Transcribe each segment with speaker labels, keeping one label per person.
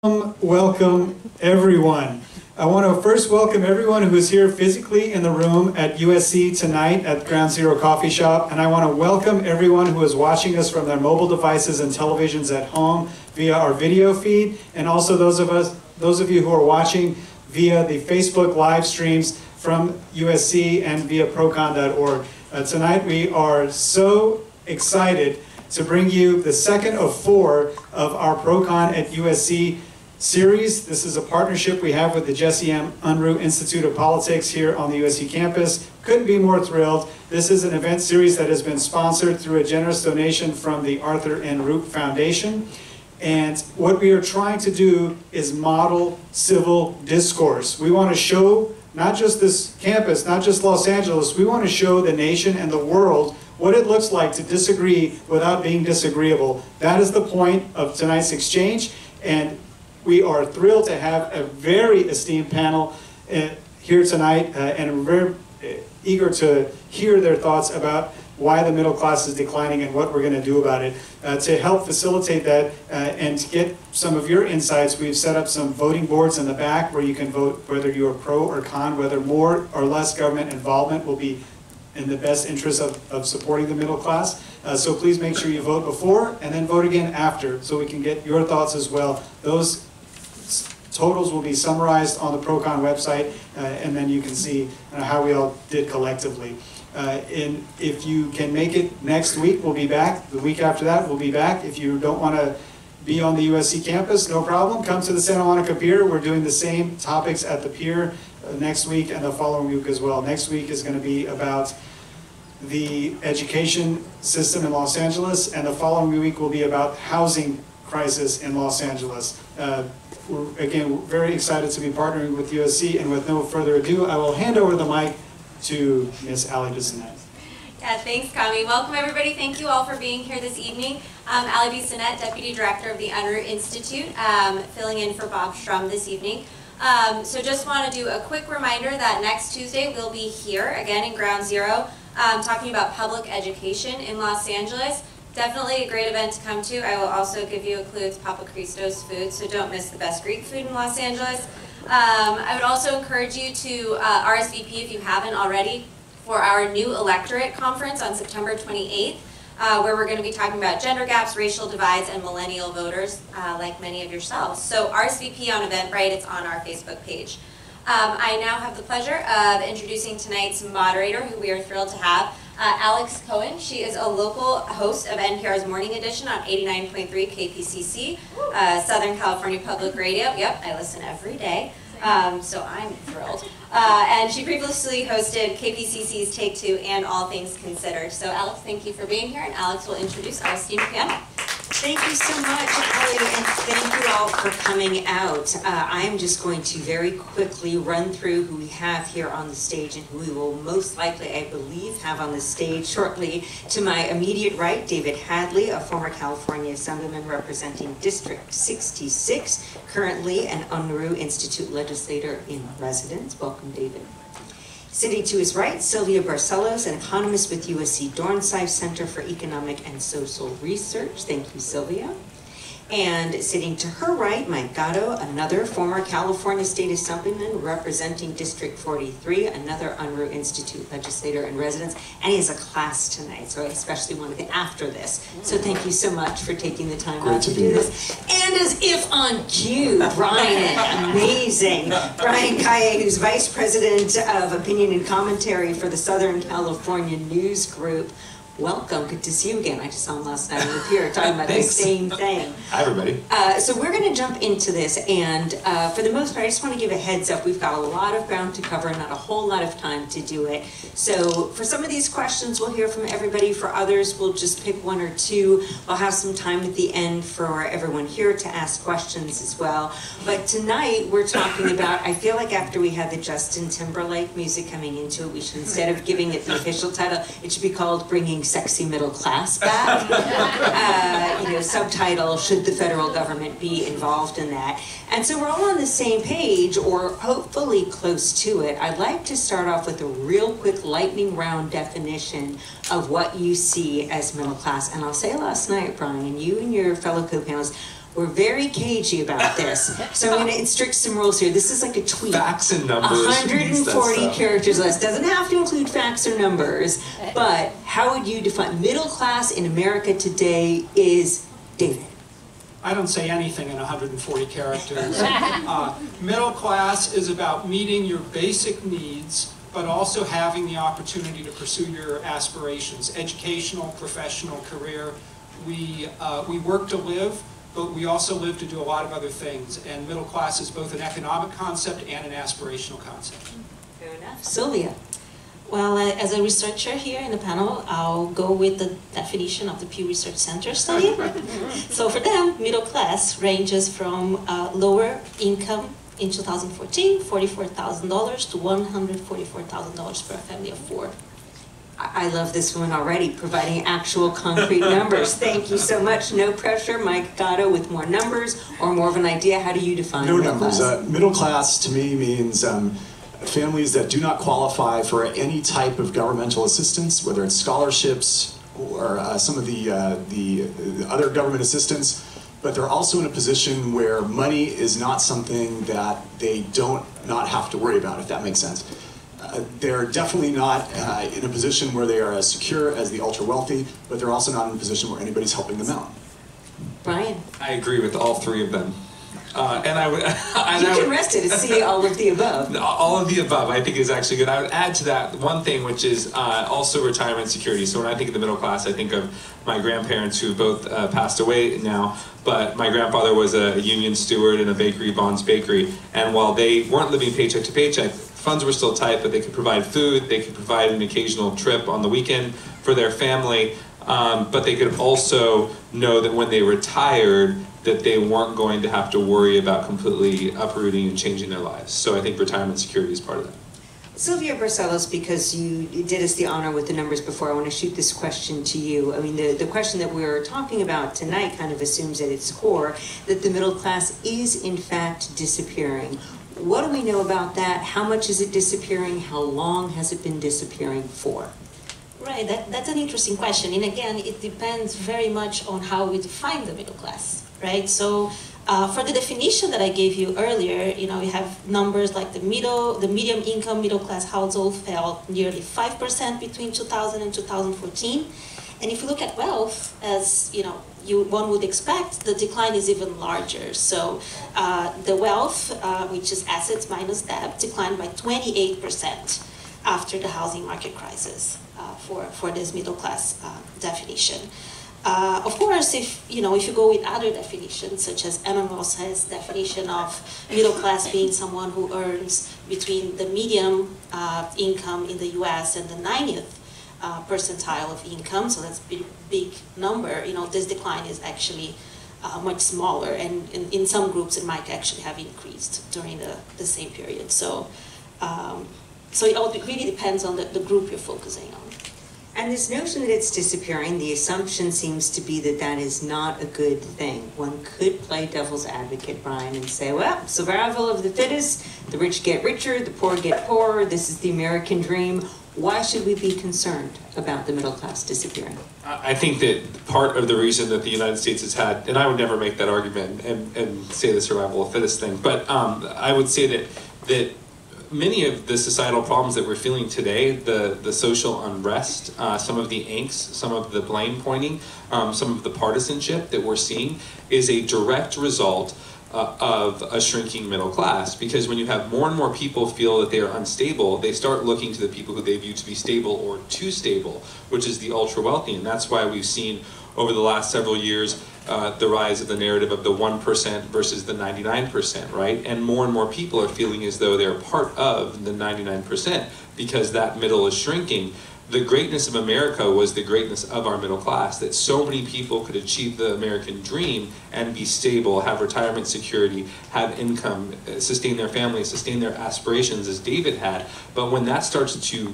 Speaker 1: Welcome everyone. I want to first welcome everyone who is here physically in the room at USC tonight at Ground Zero Coffee Shop, and I want to welcome everyone who is watching us from their mobile devices and televisions at home via our video feed, and also those of you who are watching via the Facebook live streams from USC and via procon.org. Tonight we are so excited to bring you the second of 4 of our Procon at USC series. This is a partnership we have with the Jesse M. Unruh Institute of Politics here on the USC campus. Couldn't be more thrilled. This is an event series that has been sponsored through a generous donation from the Arthur N. Roop Foundation. And what we are trying to do is model civil discourse. We want to show not just this campus, not just Los Angeles, we want to show the nation and the world what it looks like to disagree without being disagreeable. That is the point of tonight's exchange, and we are thrilled to have a very esteemed panel here tonight, and we're very eager to hear their thoughts about why the middle class is declining and what we're going to do about it. To help facilitate that and to get some of your insights, we've set up some voting boards in the back where you can vote whether you're pro or con, whether more or less government involvement will be in the best interest of supporting the middle class. So please make sure you vote before and then vote again after so we can get your thoughts as well. Those totals will be summarized on the Procon website, and then you can see how we all did collectively. And if you can make it next week, we'll be back. The week after that, we'll be back. If you don't want to be on the USC campus, no problem. Come to the Santa Monica Pier. We're doing the same topics at the pier next week and the following week as well. Next week is going to be about the education system in Los Angeles, and the following week will be about housing crisis in Los Angeles. We're very excited to be partnering with USC, and with no further ado, I will hand over the mic to Ms. Allie Bissonette.
Speaker 2: Yeah, thanks, Kami. Welcome, everybody. Thank you all for being here this evening. Allie Bissonette, Deputy Director of the Unruh Institute, filling in for Bob Strum this evening. So just want to do a quick reminder that next Tuesday we'll be here, again in Ground Zero, talking about public education in Los Angeles. Definitely a great event to come to. I will also give you a clue, it's Papa Christo's food, so don't miss the best Greek food in Los Angeles. I would also encourage you to RSVP if you haven't already for our new electorate conference on September 28th, where we're going to be talking about gender gaps, racial divides, and millennial voters, like many of yourselves. So RSVP on Eventbrite, it's on our Facebook page. I now have the pleasure of introducing tonight's moderator, who we are thrilled to have, Alex Cohen. She is a local host of NPR's Morning Edition on 89.3 KPCC, Southern California Public Radio. Yep, I listen every day, so I'm thrilled. And she previously hosted KPCC's Take Two and All Things Considered. So Alex, thank you for being here, and Alex will introduce our esteemed panel.
Speaker 3: Thank you so much, Ellie, and thank you all for coming out. I am just going to very quickly run through who we have here on the stage and who we will most likely, I believe, have on the stage shortly. To my immediate right, David Hadley, a former California Assemblyman representing District 66, currently an Unruh Institute legislator in residence. Welcome, David. Sitting to his right, Silvia Barcellos, an economist with USC Dornsife Center for Economic and Social Research. Thank you, Silvia. And sitting to her right, Mike Gatto, another former California State Assemblyman representing District 43, another Unruh Institute legislator in residence, and he has a class tonight, so I especially wanted to after this. So thank you so much for taking the time out to do this. And as if on cue, Brian, amazing. Brian Calle, who's Vice President of Opinion and Commentary for the Southern California News Group. Welcome, good to see you again. I just saw him last night on the pier talking about the same thing.
Speaker 4: Hi, everybody.
Speaker 3: So we're going to jump into this, and for the most part, I just want to give a heads up. We've got a lot of ground to cover, not a whole lot of time to do it. So for some of these questions, we'll hear from everybody. For others, we'll just pick one or two. We'll have some time at the end for everyone here to ask questions as well. But tonight, we're talking about, I feel like after we had the Justin Timberlake music coming into it, we should, instead of giving it the official title, it should be called Bringing Sexy Middle Class Back. Subtitle, should the federal government be involved in that? And so we're all on the same page, or hopefully close to it. I'd like to start off with a real quick lightning round definition of what you see as middle class. And I'll say last night, Brian, you and your fellow co-panelists, We're very cagey about this. So I'm going to instruct some rules here. This is like a tweet.
Speaker 4: Facts and numbers.
Speaker 3: 140 characters less. Doesn't have to include facts or numbers. But how would you define middle class in America today is, David?
Speaker 5: I don't say anything in 140 characters. Middle class is about meeting your basic needs, but also having the opportunity to pursue your aspirations, educational, professional, career. We work to live, but we also live to do a lot of other things. And middle class is both an economic concept and an aspirational concept.
Speaker 3: Fair enough. Sylvia?
Speaker 6: Well, as a researcher here in the panel, I'll go with the definition of the Pew Research Center study. So for them, middle class ranges from lower income in 2014, $44,000 to $144,000 for a family of 4.
Speaker 3: I love this one already, providing actual concrete numbers. Thank you so much. No pressure. Mike Gatto with more numbers or more of an idea. How do you define
Speaker 7: no
Speaker 3: middle
Speaker 7: numbers.
Speaker 3: class?
Speaker 7: Middle class to me means families that do not qualify for any type of governmental assistance, whether it's scholarships or some of the other government assistance, but they're also in a position where money is not something that they not have to worry about, if that makes sense. They're definitely not in a position where they are as secure as the ultra-wealthy, but they're also not in a position where anybody's helping them out.
Speaker 3: Brian?
Speaker 4: I agree with all three of them. And I would.
Speaker 3: You can rest it and see all of the above.
Speaker 4: All of the above, I think, is actually good. I would add to that one thing, which is also retirement security. So when I think of the middle class, I think of my grandparents who both passed away now. But my grandfather was a union steward in a bakery, Bond's Bakery, and while they weren't living paycheck to paycheck, funds were still tight, but they could provide food, they could provide an occasional trip on the weekend for their family, but they could also know that when they retired, that they weren't going to have to worry about completely uprooting and changing their lives. So I think retirement security is part of that.
Speaker 3: Silvia Barcellos, because you did us the honor with the numbers before, I want to shoot this question to you. I mean, the question that we're talking about tonight kind of assumes at its core that the middle class is in fact disappearing. What do we know about that? How much is it disappearing? How long has it been disappearing for?
Speaker 6: Right, that's an interesting question. And again, it depends very much on how we define the middle class, right? So for the definition that I gave you earlier, you know, we have numbers like the medium income middle class household fell nearly 5% between 2000 and 2014. And if you look at wealth, as you know, one would expect, the decline is even larger. So the wealth, which is assets minus debt, declined by 28% after the housing market crisis for this middle class definition. Of course, if you go with other definitions, such as Emma Ross's definition of middle class being someone who earns between the medium income in the U.S. and the 90th percentile of income, so that's a big number, you know, this decline is actually much smaller, and in some groups it might actually have increased during the same period. So, so it really depends on the group you're focusing on.
Speaker 3: And this notion that it's disappearing, the assumption seems to be that that is not a good thing. One could play devil's advocate, Brian, and say, well, survival of the fittest, the rich get richer, the poor get poorer, this is the American dream. Why should we be concerned about the middle class disappearing?
Speaker 4: I think that part of the reason that the United States has had, and I would never make that argument and say the survival of the fittest thing, but I would say that many of the societal problems that we're feeling today, the social unrest, some of the angst, some of the blame pointing, some of the partisanship that we're seeing is a direct result of a shrinking middle class. Because when you have more and more people feel that they are unstable, they start looking to the people who they view to be stable or too stable, which is the ultra wealthy. And that's why we've seen over the last several years the rise of the narrative of the 1% versus the 99%, right? And more people are feeling as though they're part of the 99% because that middle is shrinking. The greatness of America was the greatness of our middle class, that so many people could achieve the American dream and be stable, have retirement security, have income, sustain their families, sustain their aspirations as David had. But when that starts to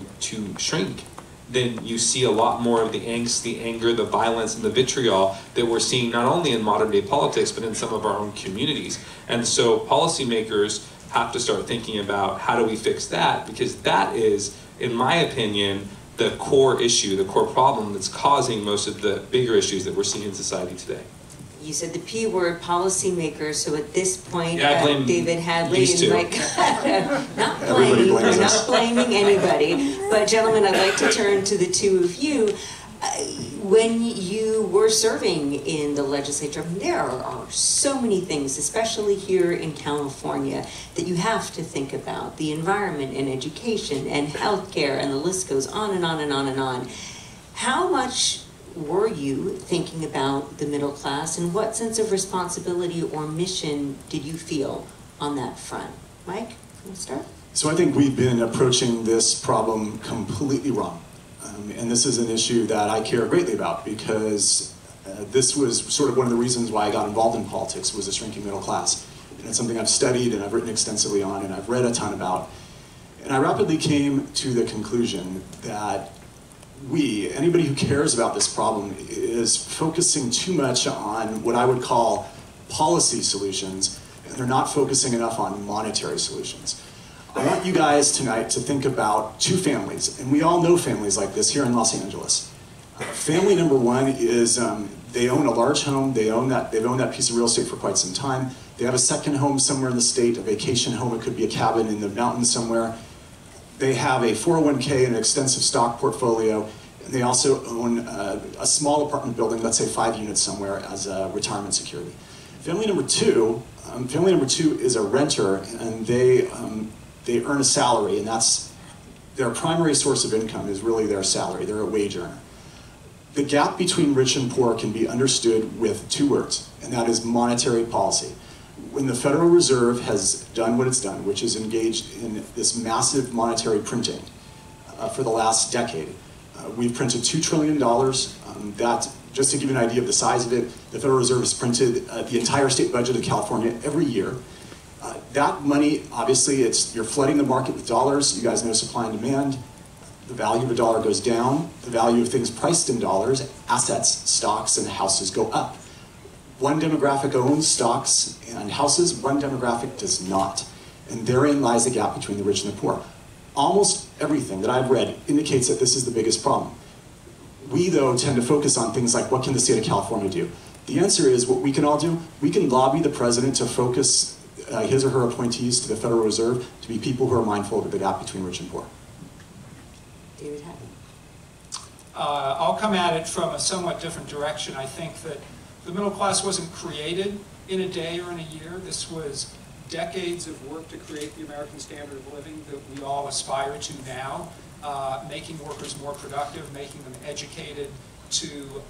Speaker 4: shrink, then you see a lot more of the angst, the anger, the violence, and the vitriol that we're seeing not only in modern day politics, but in some of our own communities. And so policymakers have to start thinking about how do we fix that, because that is, in my opinion, the core issue, the core problem that's causing most of the bigger issues that we're seeing in society today.
Speaker 3: you said the P word, policymakers. So at this point,
Speaker 4: Yeah, I blame
Speaker 3: David Hadley
Speaker 4: these two.
Speaker 3: and Mike Gatto, not blaming anybody. But gentlemen, I'd like to turn to the two of you. When you were serving in the legislature, there are so many things, especially here in California, that you have to think about. The environment and education and healthcare, and the list goes on and on and on and on. How much were you thinking about the middle class, and what sense of responsibility or mission did you feel on that front? Mike, you want to start?
Speaker 7: So I think we've been approaching this problem completely wrong. And this is an issue that I care greatly about, because this was sort of one of the reasons why I got involved in politics, was a shrinking middle class. And it's something I've studied and I've written extensively on and I've read a ton about. And I rapidly came to the conclusion that anybody who cares about this problem, is focusing too much on what I would call policy solutions, and they're not focusing enough on monetary solutions. I want you guys tonight to think about two families, and we all know families like this here in Los Angeles. Family number one is they own a large home, they've owned that piece of real estate for quite some time. They have a second home somewhere in the state, a vacation home, it could be a cabin in the mountains somewhere. They have a 401k and an extensive stock portfolio, and they also own a small apartment building, let's say 5 units somewhere, as a retirement security. Family number two is a renter, and they earn a salary, and that's their primary source of income, is really their salary. They're a wage earner. The gap between rich and poor can be understood with two words, and that is monetary policy. When the Federal Reserve has done what it's done, which is engaged in this massive monetary printing for the last decade, we've printed $2 trillion. That, just to give you an idea of the size of it, the Federal Reserve has printed the entire state budget of California every year. That money, obviously, you're flooding the market with dollars. You guys know supply and demand. The value of a dollar goes down. The value of things priced in dollars, assets, stocks, and houses go up. One demographic owns stocks and houses, one demographic does not. And therein lies the gap between the rich and the poor. Almost everything that I've read indicates that this is the biggest problem. We, though, tend to focus on things like, what can the state of California do? The answer is, what we can all do, we can lobby the president to focus his or her appointees to the Federal Reserve to be people who are mindful of the gap between rich and poor.
Speaker 3: David Hadley.
Speaker 5: I'll come at it from a somewhat different direction. I think that the middle class wasn't created in a day or in a year. This was decades of work to create the American standard of living that we all aspire to now, making workers more productive, making them educated to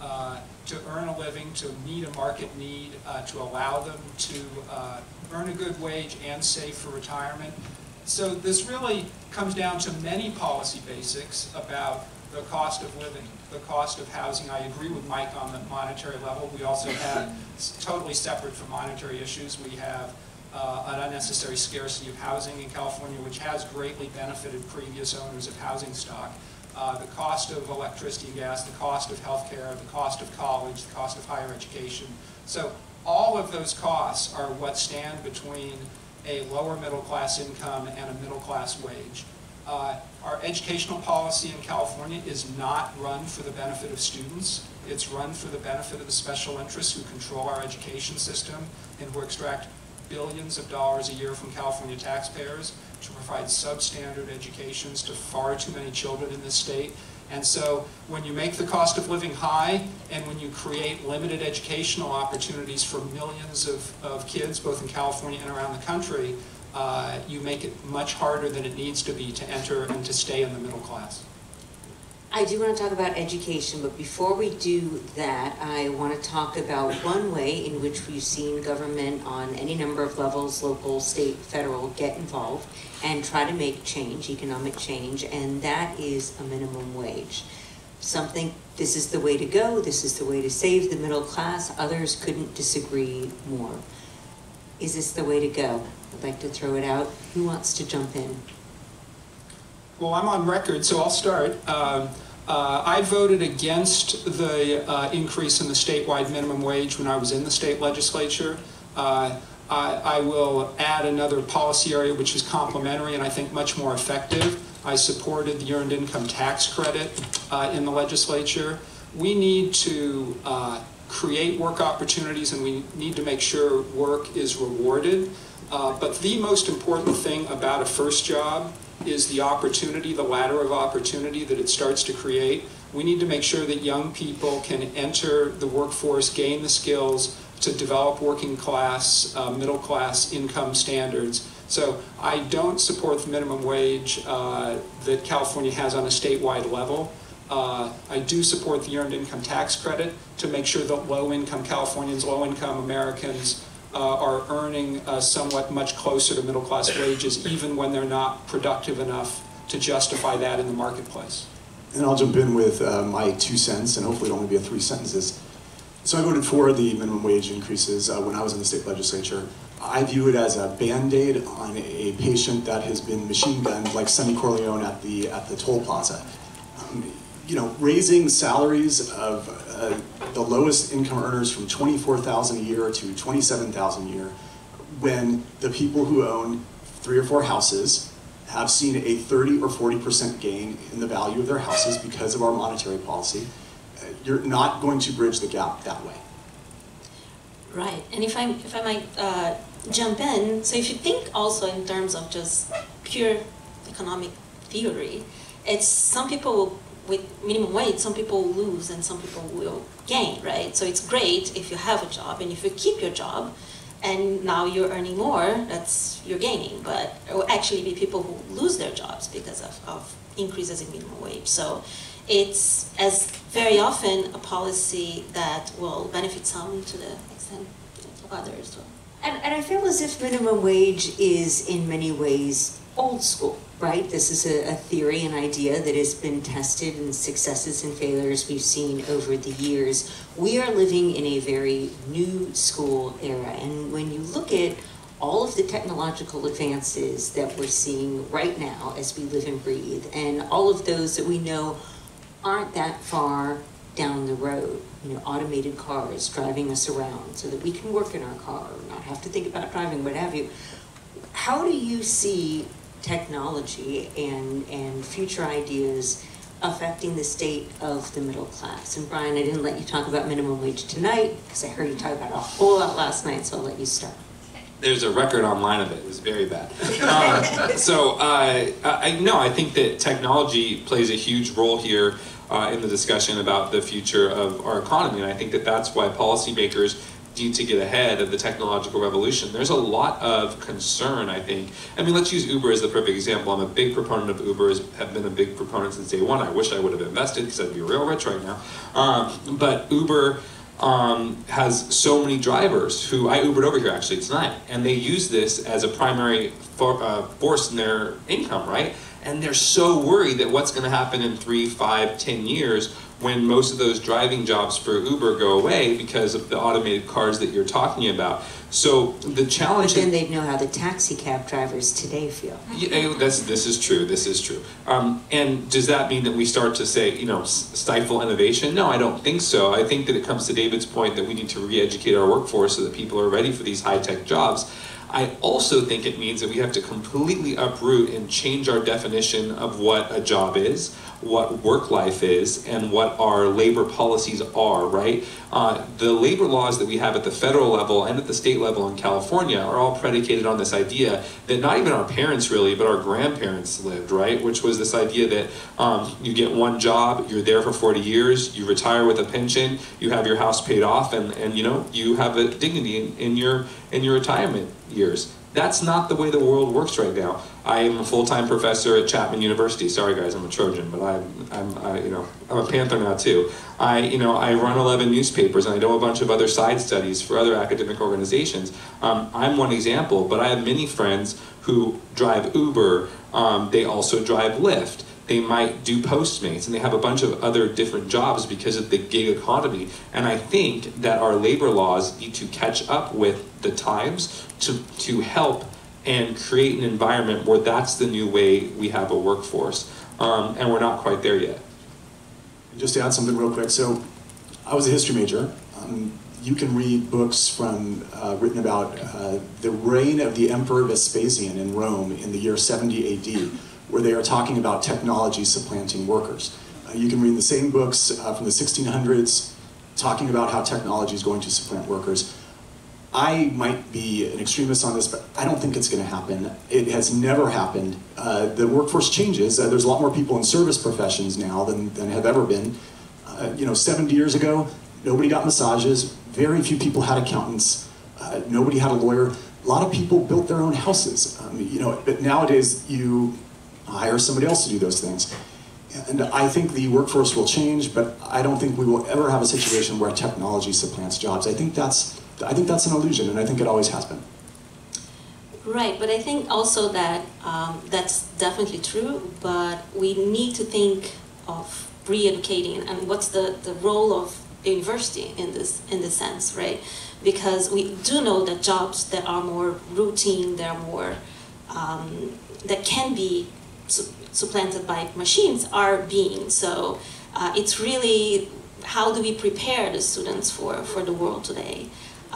Speaker 5: earn a living, to meet a market need, to allow them to earn a good wage and save for retirement. So this really comes down to many policy basics about the cost of living, the cost of housing. I agree with Mike on the monetary level. We also have, totally separate from monetary issues, we have an unnecessary scarcity of housing in California, which has greatly benefited previous owners of housing stock. The cost of electricity and gas, the cost of healthcare, the cost of college, the cost of higher education. So all of those costs are what stand between a lower middle class income and a middle class wage. Our educational policy in California is not run for the benefit of students. It's run for the benefit of the special interests who control our education system and who extract billions of dollars a year from California taxpayers to provide substandard educations to far too many children in this state. And so when you make the cost of living high and when you create limited educational opportunities for millions of kids, both in California and around the country, you make it much harder than it needs to be to enter and to stay in the middle class.
Speaker 3: I do want to talk about education, but before we do that, I want to talk about one way in which we've seen government on any number of levels, local, state, federal, get involved and try to make change, economic change, and that is a minimum wage. Something, this is the way to go, this is the way to save the middle class, others couldn't disagree more. Is this the way to go? I'd like to throw it out. Who wants to jump in?
Speaker 5: Well, I'm on record, so I'll start. I voted against the increase in the statewide minimum wage when I was in the state legislature. I will add another policy area which is complementary and I think much more effective. I supported the earned income tax credit in the legislature. We need to create work opportunities, and we need to make sure work is rewarded. But the most important thing about a first job is the opportunity, the ladder of opportunity that it starts to create. We need to make sure that young people can enter the workforce, gain the skills to develop working class, middle class income standards. So I don't support the minimum wage that California has on a statewide level. I do support the earned income tax credit to make sure that low-income Californians, low-income Americans are earning somewhat much closer to middle-class wages, even when they're not productive enough to justify that in the marketplace.
Speaker 7: And I'll jump in with my 2 cents, and hopefully it'll only be 3 sentences. So I voted for the minimum wage increases when I was in the state legislature. I view it as a Band-Aid on a patient that has been machine gunned like Sonny Corleone at the toll plaza. Raising salaries of the lowest income earners from $24,000 a year to $27,000 a year, when the people who own 3 or 4 houses have seen a 30 or 40% gain in the value of their houses because of our monetary policy, you're not going to bridge the gap that way.
Speaker 6: Right, and if I might jump in, so if you think also in terms of just pure economic theory, it's some people with minimum wage, some people will lose and some people will gain, right? So it's great if you have a job and if you keep your job and now you're earning more, you're gaining, but it will actually be people who lose their jobs because of increases in minimum wage. So it's as very often a policy that will benefit some to the extent of others.
Speaker 3: And I feel as if minimum wage is in many ways old school, right? This is a theory, an idea that has been tested, and successes and failures we've seen over the years. We are living in a very new school era, and when you look at all of the technological advances that we're seeing right now as we live and breathe, and all of those that we know aren't that far down the road, automated cars driving us around so that we can work in our car or not have to think about driving, what have you. How do you see technology and future ideas affecting the state of the middle class? And Brian, I didn't let you talk about minimum wage tonight because I heard you talk about it a whole lot last night, so I'll let you start.
Speaker 4: There's a record online of it. It was very bad. I think that technology plays a huge role here in the discussion about the future of our economy, and I think that that's why policymakers need to get ahead of the technological revolution. There's a lot of concern, I think. I mean, let's use Uber as the perfect example. I'm a big proponent of Uber, have been a big proponent since day one. I wish I would have invested because I'd be real rich right now. But Uber has so many drivers who, I Ubered over here actually tonight, and they use this as a primary force in their income, right? And they're so worried that what's going to happen in 3, 5, 10 years when most of those driving jobs for Uber go away because of the automated cars that you're talking about. So the challenge...
Speaker 3: But then they'd know how the taxi cab drivers today feel.
Speaker 4: Yeah, this is true. And does that mean that we start to say, stifle innovation? No, I don't think so. I think that it comes to David's point that we need to re-educate our workforce so that people are ready for these high-tech jobs. I also think it means that we have to completely uproot and change our definition of what a job is, what work life is, and what our labor policies are, right? The labor laws that we have at the federal level and at the state level in California are all predicated on this idea that not even our parents really, but our grandparents lived, right? Which was this idea that you get one job, you're there for 40 years, you retire with a pension, you have your house paid off, and you have a dignity in your retirement years. That's not the way the world works right now. I am a full-time professor at Chapman University. Sorry guys, I'm a Trojan, but I'm a Panther now too. I run 11 newspapers and I do a bunch of other side studies for other academic organizations. I'm one example, but I have many friends who drive Uber. They also drive Lyft. They might do Postmates, and they have a bunch of other different jobs because of the gig economy. And I think that our labor laws need to catch up with the times to help and create an environment where that's the new way we have a workforce. And we're not quite there yet.
Speaker 7: Just to add something real quick, so I was a history major. You can read books written about the reign of the Emperor Vespasian in Rome in the year 70 AD, where they are talking about technology supplanting workers. You can read the same books from the 1600s, talking about how technology is going to supplant workers. I might be an extremist on this, but I don't think it's going to happen. It has never happened. The workforce changes. There's a lot more people in service professions now than have ever been. 70 years ago, nobody got massages. Very few people had accountants. Nobody had a lawyer. A lot of people built their own houses. But nowadays you hire somebody else to do those things. And I think the workforce will change, but I don't think we will ever have a situation where technology supplants jobs. I think that's an illusion, and I think it always has been.
Speaker 6: Right, but I think also that that's definitely true, but we need to think of re-educating and what's the role of the university in this sense, right? Because we do know that jobs that are more routine, that are more, that can be supplanted by machines are being. So it's really, how do we prepare the students for the world today?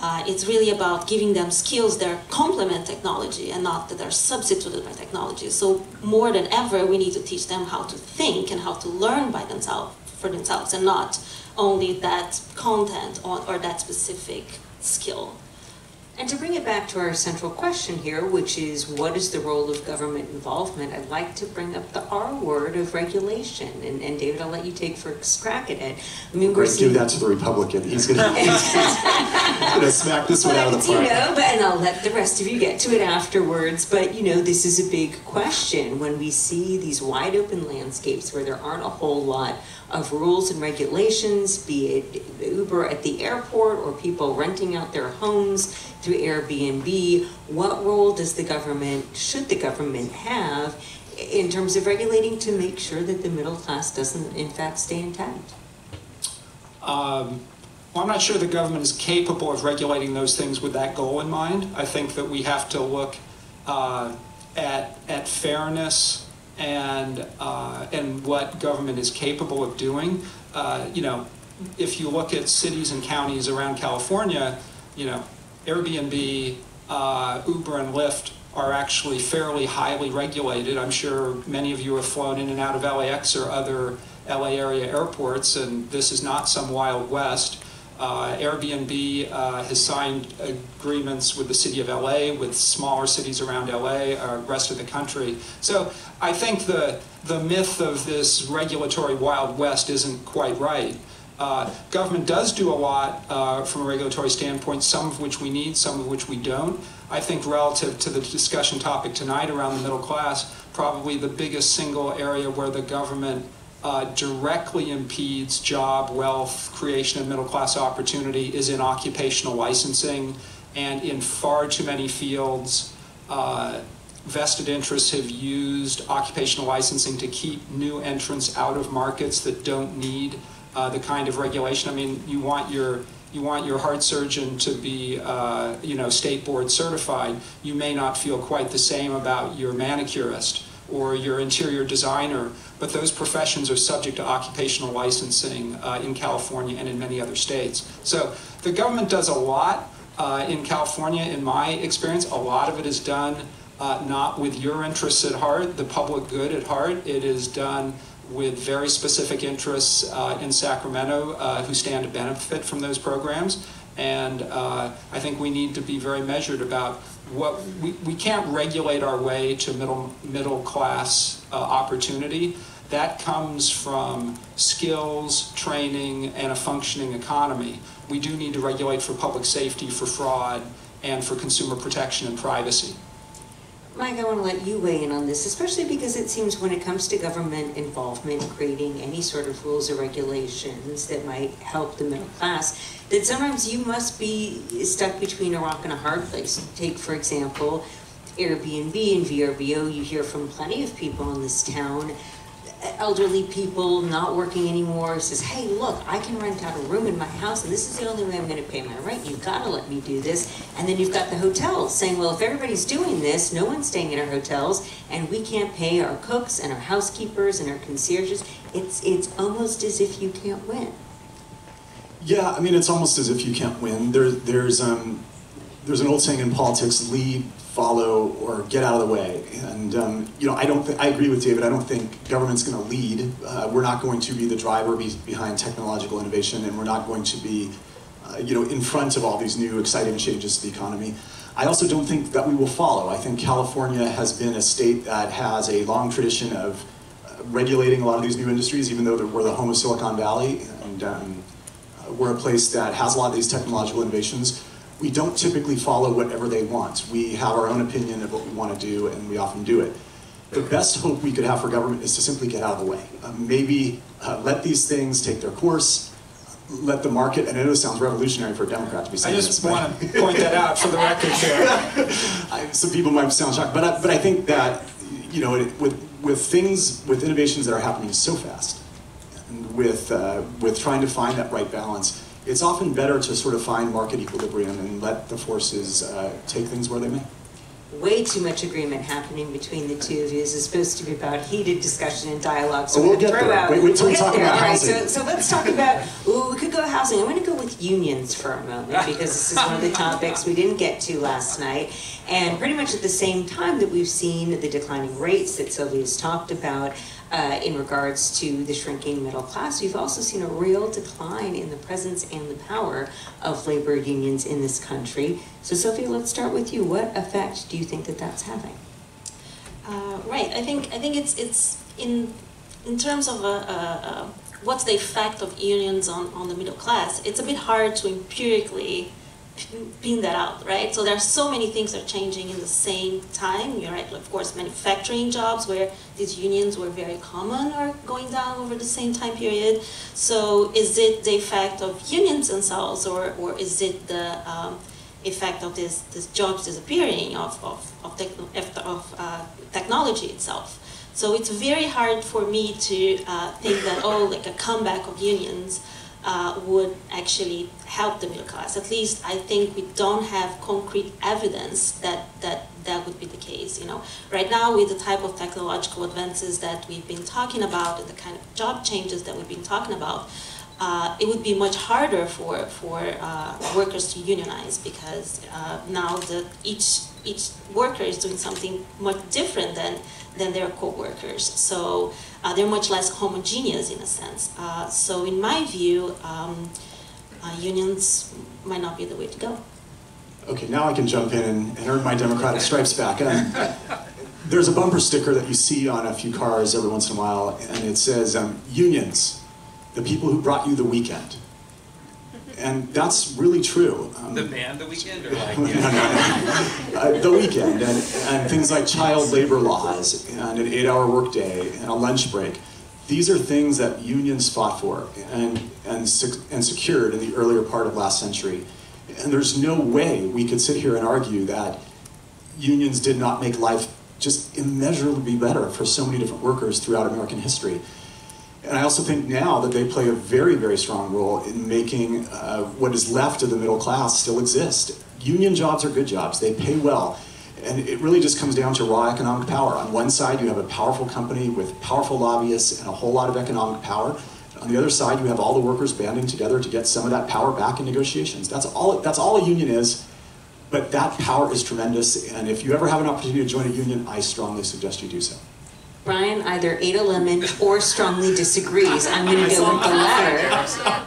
Speaker 6: It's really about giving them skills that complement technology and not that they're substituted by technology. So more than ever, we need to teach them how to think and how to learn by themselves, for themselves, and not only that content or that specific skill.
Speaker 3: And to bring it back to our central question here, which is what is the role of government involvement, I'd like to bring up the R word of regulation. And David, I'll let you take first crack at it. I mean, we're
Speaker 7: do that to the Republican. He's going to smack this one out of the park.
Speaker 3: And I'll let the rest of you get to it afterwards. But, this is a big question when we see these wide open landscapes where there aren't a whole lot of rules and regulations, be it Uber at the airport or people renting out their homes through Airbnb. What role does should the government have in terms of regulating to make sure that the middle class doesn't in fact stay intact?
Speaker 5: Well, I'm not sure the government is capable of regulating those things with that goal in mind. I think that we have to look at fairness and what government is capable of doing. If you look at cities and counties around California, Airbnb, Uber, and Lyft are actually fairly highly regulated. I'm sure many of you have flown in and out of LAX or other LA area airports, and this is not some Wild West. Airbnb has signed agreements with the city of LA, with smaller cities around LA, rest of the country. So I think the myth of this regulatory Wild West isn't quite right. Government does do a lot from a regulatory standpoint, some of which we need, some of which we don't. I think relative to the discussion topic tonight around the middle class, probably the biggest single area where the government directly impedes job, wealth, creation of middle class opportunity is in occupational licensing, and in far too many fields, vested interests have used occupational licensing to keep new entrants out of markets that don't need the kind of regulation. I mean, you want your heart surgeon to be, state board certified. You may not feel quite the same about your manicurist or your interior designer, but those professions are subject to occupational licensing in California and in many other states. So the government does a lot in California, in my experience. A lot of it is done not with your interests at heart, the public good at heart. It is done with very specific interests in Sacramento who stand to benefit from those programs. And I think we need to be very measured about what we can't regulate our way to middle class opportunity. That comes from skills, training, and a functioning economy. We do need to regulate for public safety, for fraud, and for consumer protection and privacy.
Speaker 3: Mike, I want to let you weigh in on this, especially because it seems when it comes to government involvement, creating any sort of rules or regulations that might help the middle class, that sometimes you must be stuck between a rock and a hard place. Take, for example, Airbnb and VRBO. You hear from plenty of people in this town, elderly people not working anymore, says, hey, look, I can rent out a room in my house, and this is the only way I'm going to pay my rent. You've got to let me do this. And then you've got the hotels saying, well, if everybody's doing this, no one's staying in our hotels, and we can't pay our cooks and our housekeepers and our concierges. It's almost as if you can't win.
Speaker 7: Yeah, I mean, it's almost as if you can't win. There's an old saying in politics, lead, follow or get out of the way. And you know, I agree with David. I don't think government's going to lead. We're not going to be the driver behind technological innovation, and we're not going to be, you know, in front of all these new exciting changes to the economy. I also don't think that we will follow. I think California has been a state that has a long tradition of regulating a lot of these new industries, even though we're the home of Silicon Valley, and we're a place that has a lot of these technological innovations. We don't typically follow whatever they want. We have our own opinion of what we want to do, and we often do it. The best hope we could have for government is to simply get out of the way. Maybe let these things take their course, let the market, and I know it sounds revolutionary for a Democrat to be saying this.
Speaker 5: I just want to point that out for the record here.
Speaker 7: Some people might sound shocked, but I think that, you know, with innovations that are happening so fast, and with trying to find that right balance, it's often better to sort of find market equilibrium and let the forces take things where they may.
Speaker 3: Way too much agreement happening between the two of you. This is supposed to be about heated discussion and dialogue. So
Speaker 7: we'll get there. Wait till we talk about housing.
Speaker 3: Right, so let's talk about, we could go housing. I want to go with unions for a moment, because this is one of the topics we didn't get to last night. And pretty much at the same time that we've seen the declining rates that Silvia's talked about in regards to the shrinking middle class, we've also seen a real decline in the presence and the power of labor unions in this country. So Silvia, let's start with you. What effect do you think that that's having?
Speaker 6: Right. I think it's in terms of what's the effect of unions on the middle class. It's a bit hard to empirically pin that out, right? So there are so many things that are changing in the same time. You're right, of course, manufacturing jobs where these unions were very common are going down over the same time period. So is it the effect of unions themselves, or is it the effect of this jobs disappearing of technology itself? So it's very hard for me to think that, oh, like a comeback of unions would actually help the middle class. At least I think we don't have concrete evidence that would be the case. You know, right now with the type of technological advances that we've been talking about and the kind of job changes that we've been talking about, it would be much harder for workers to unionize, because now that each worker is doing something much different than their co-workers. So they're much less homogeneous in a sense. So in my view, unions might not be the way to go.
Speaker 7: Okay, now I can jump in and earn my Democratic stripes back. There's a bumper sticker that you see on a few cars every once in a while, and it says, unions, the people who brought you the weekend. And that's really true.
Speaker 4: The band, The Weekend, or like
Speaker 7: The Weekend, and things like child labor laws, and an 8-hour workday, and a lunch break. These are things that unions fought for and secured in the earlier part of last century. And there's no way we could sit here and argue that unions did not make life just immeasurably better for so many different workers throughout American history. And I also think now that they play a very, very strong role in making what is left of the middle class still exist. Union jobs are good jobs. They pay well. And it really just comes down to raw economic power. On one side, you have a powerful company with powerful lobbyists and a whole lot of economic power. On the other side, you have all the workers banding together to get some of that power back in negotiations. That's all a union is. But that power is tremendous. And if you ever have an opportunity to join a union, I strongly suggest you do so.
Speaker 3: Brian either ate a lemon or strongly disagrees. I'm going to go with the latter.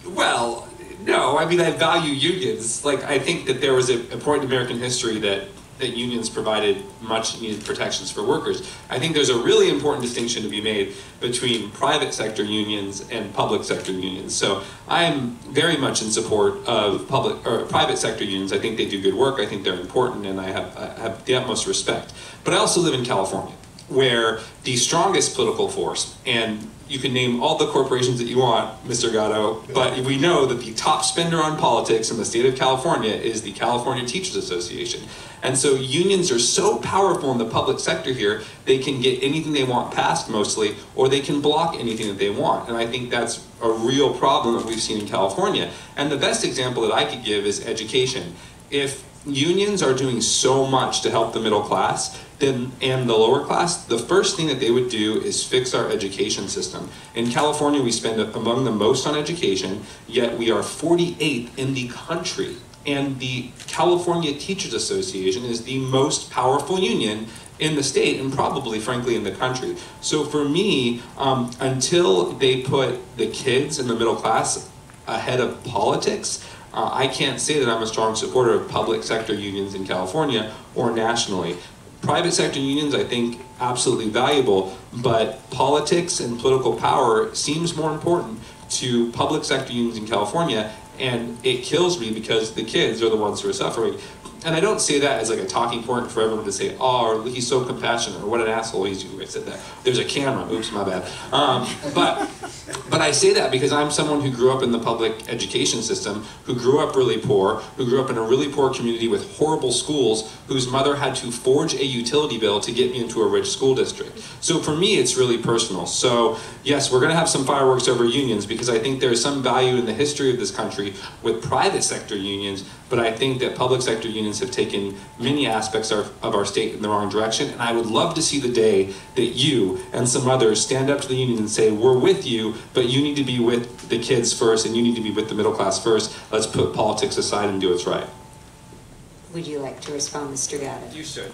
Speaker 4: Well, no, I mean, I value unions. Like, I think that there was a point in American history that unions provided much needed protections for workers. I think there's a really important distinction to be made between private sector unions and public sector unions. So I'm very much in support of private sector unions. I think they do good work. I think they're important, and I have the utmost respect. But I also live in California, where the strongest political force, and you can name all the corporations that you want, Mr. Gatto, but we know that the top spender on politics in the state of California is the California Teachers Association. And so unions are so powerful in the public sector here, they can get anything they want passed mostly, or they can block anything that they want. And I think that's a real problem that we've seen in California. And the best example that I could give is education. If unions are doing so much to help the middle class and the lower class, the first thing that they would do is fix our education system. In California, we spend among the most on education, yet we are 48th in the country And the California Teachers Association is the most powerful union in the state and probably, frankly, in the country. So for me, until they put the kids in the middle class ahead of politics, I can't say that I'm a strong supporter of public sector unions in California or nationally. Private sector unions, I think, absolutely valuable, but politics and political power seems more important to public sector unions in California, and it kills me because the kids are the ones who are suffering. And I don't say that as like a talking point for everyone to say, oh, he's so compassionate, or what an asshole he's. I said that. There's a camera. Oops, my bad. But I say that because I'm someone who grew up in the public education system, who grew up really poor, who grew up in a really poor community with horrible schools, whose mother had to forge a utility bill to get me into a rich school district. So for me, it's really personal. So yes, we're going to have some fireworks over unions because I think there's some value in the history of this country with private sector unions, but I think that public sector unions have taken many aspects of our state in the wrong direction, and I would love to see the day that you and some others stand up to the unions and say, we're with you, but you need to be with the kids first, and you need to be with the middle class first. Let's put politics aside and do what's right.
Speaker 3: Would you like to respond, Mr. Gatto?
Speaker 4: You should.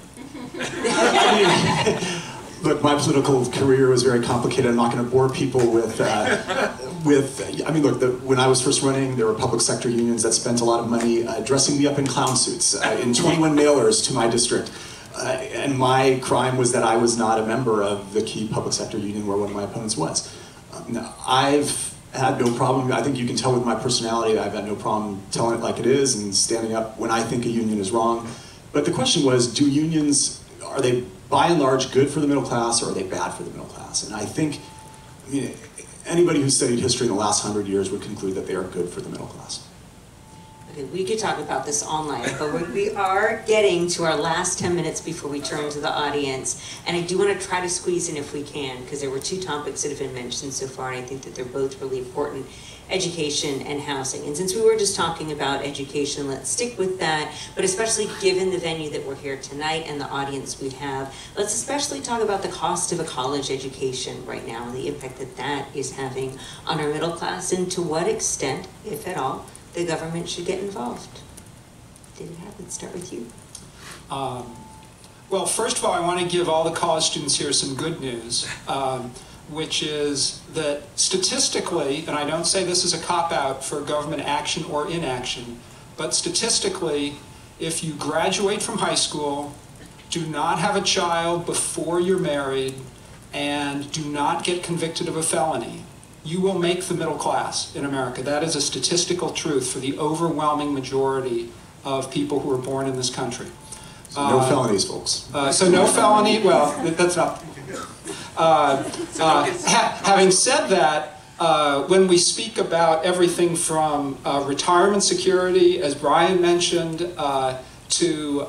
Speaker 7: Look, my political career was very complicated. I'm not going to bore people with I mean, look, when I was first running, there were public sector unions that spent a lot of money dressing me up in clown suits, in 21 mailers to my district. And my crime was that I was not a member of the key public sector union where one of my opponents was. I've had no problem, I think you can tell with my personality, I've had no problem telling it like it is and standing up when I think a union is wrong. But the question was, do unions, are they by and large good for the middle class, or are they bad for the middle class? And I think, I mean, anybody who's studied history in the last 100 years would conclude that they are good for the middle class.
Speaker 3: Okay, we could talk about this all night, but we are getting to our last 10 minutes before we turn to the audience. And I do want to try to squeeze in if we can, because there were two topics that have been mentioned so far, and I think that they're both really important: education and housing. And since we were just talking about education, let's stick with that, but especially given the venue that we're here tonight and the audience we have, let's especially talk about the cost of a college education right now and the impact that that is having on our middle class, and to what extent, if at all, the government should get involved. David, let's start with you.
Speaker 5: Well, first of all, I want to give all the college students here some good news. Which is that statistically, and I don't say this is a cop-out for government action or inaction, but statistically, if you graduate from high school, do not have a child before you're married, and do not get convicted of a felony, you will make the middle class in America. That is a statistical truth for the overwhelming majority of people who are born in this country.
Speaker 7: So no felonies, folks.
Speaker 5: So no felony, well, that's not... having said that, when we speak about everything from retirement security, as Brian mentioned, to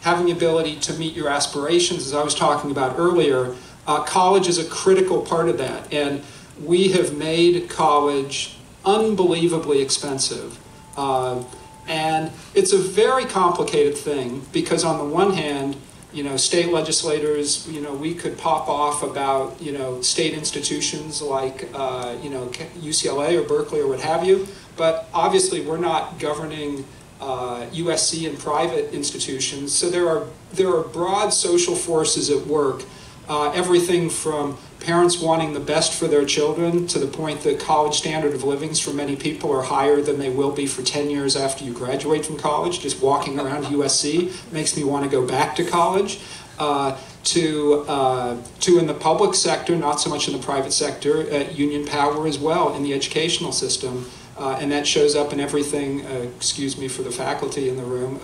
Speaker 5: having the ability to meet your aspirations, as I was talking about earlier, college is a critical part of that. And we have made college unbelievably expensive. And it's a very complicated thing because on the one hand, you know, state legislators, you know, we could pop off about, you know, state institutions like, you know, UCLA or Berkeley or what have you, but obviously we're not governing USC and private institutions. So there are broad social forces at work, everything from parents wanting the best for their children to the point that college standard of livings for many people are higher than they will be for 10 years after you graduate from college. Just walking around USC makes me want to go back to college. To in the public sector, not so much in the private sector, union power as well in the educational system. And that shows up in everything, excuse me for the faculty in the room,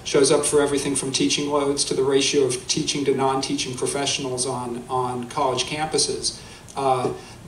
Speaker 5: shows up for everything from teaching loads to the ratio of teaching to non-teaching professionals on college campuses.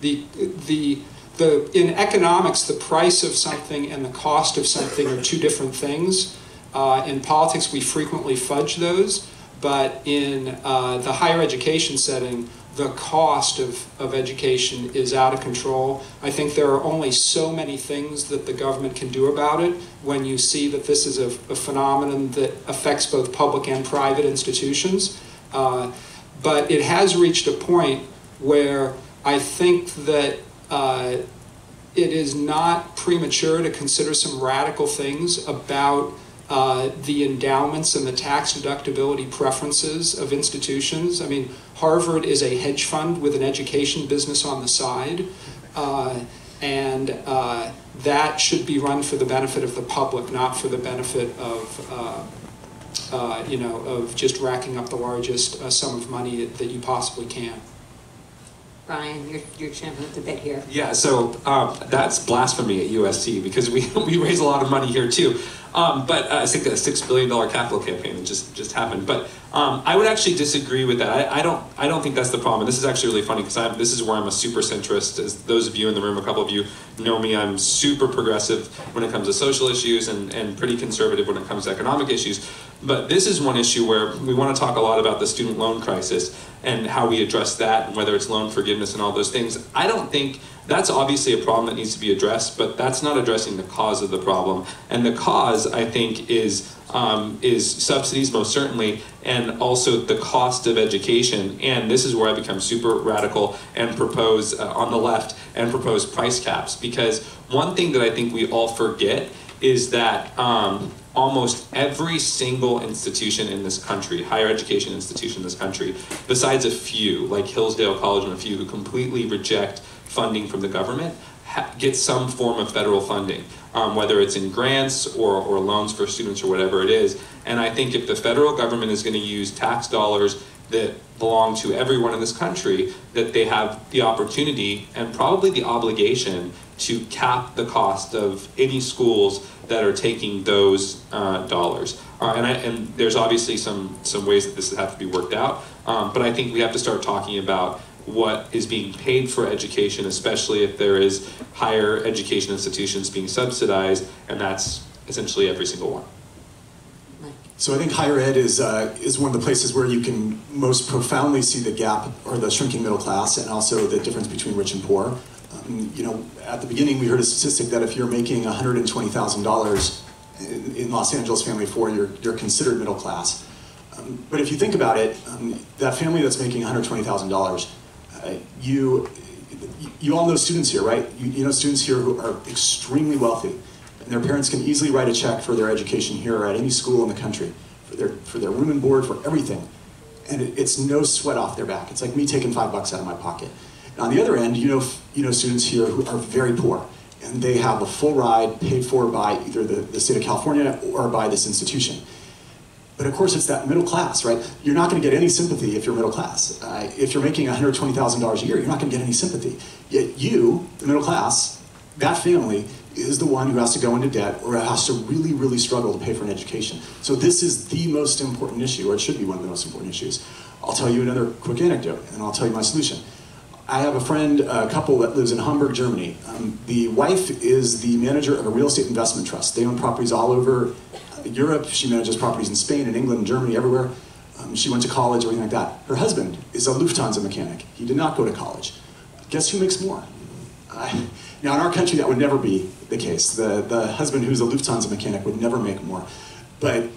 Speaker 5: In economics, the price of something and the cost of something are two different things. In politics, we frequently fudge those, but in the higher education setting, the cost of education is out of control. I think there are only so many things that the government can do about it when you see that this is a phenomenon that affects both public and private institutions. But it has reached a point where I think that it is not premature to consider some radical things about the endowments and the tax deductibility preferences of institutions. I mean, Harvard is a hedge fund with an education business on the side, and that should be run for the benefit of the public, not for the benefit of of just racking up the largest sum of money that you possibly can.
Speaker 3: Brian, you're championing the bit here.
Speaker 4: Yeah, so that's blasphemy at USC because we raise a lot of money here too. But I think a $6 billion capital campaign just happened. But I would actually disagree with that. I don't think that's the problem. And this is actually really funny because this is where I'm a super centrist. As those of you in the room, a couple of you know me, I'm super progressive when it comes to social issues and pretty conservative when it comes to economic issues. But this is one issue where we want to talk a lot about the student loan crisis and how we address that and whether it's loan forgiveness and all those things. I don't think that's obviously a problem that needs to be addressed, but that's not addressing the cause of the problem. And the cause, I think, is subsidies, most certainly, and also the cost of education. And this is where I become super radical and propose on the left and propose price caps. Because one thing that I think we all forget is that almost every single institution in this country, higher education institution in this country, besides a few, like Hillsdale College and a few who completely reject funding from the government, gets some form of federal funding, whether it's in grants or loans for students or whatever it is. And I think if the federal government is going to use tax dollars that belong to everyone in this country, that they have the opportunity and probably the obligation to cap the cost of any schools that are taking those dollars. And there's obviously some ways that this would have to be worked out, but I think we have to start talking about what is being paid for education, especially if there is higher education institutions being subsidized, and that's essentially every single one.
Speaker 7: So I think higher ed is one of the places where you can most profoundly see the gap or the shrinking middle class and also the difference between rich and poor. At the beginning we heard a statistic that if you're making $120,000 in Los Angeles family of four, you're considered middle class. But if you think about it, that family that's making $120,000, you all know students here, right? You know students here who are extremely wealthy, and their parents can easily write a check for their education here or at any school in the country, for their room and board, for everything. And it's no sweat off their back. It's like me taking $5 out of my pocket. And on the other end, you know students here who are very poor, and they have a full ride paid for by either the state of California or by this institution. But of course, it's that middle class, right? You're not going to get any sympathy if you're middle class. If you're making $120,000 a year, you're not going to get any sympathy. Yet you, the middle class, that family, is the one who has to go into debt or has to really, really struggle to pay for an education. So this is the most important issue, or it should be one of the most important issues. I'll tell you another quick anecdote, and I'll tell you my solution. I have a friend, a couple that lives in Hamburg, Germany. The wife is the manager of a real estate investment trust. They own properties all over Europe. She manages properties in Spain and England and Germany, everywhere. She went to college, everything like that. Her husband is a Lufthansa mechanic. He did not go to college. Guess who makes more? Now in our country that would never be the case. The husband who's a Lufthansa mechanic would never make more. But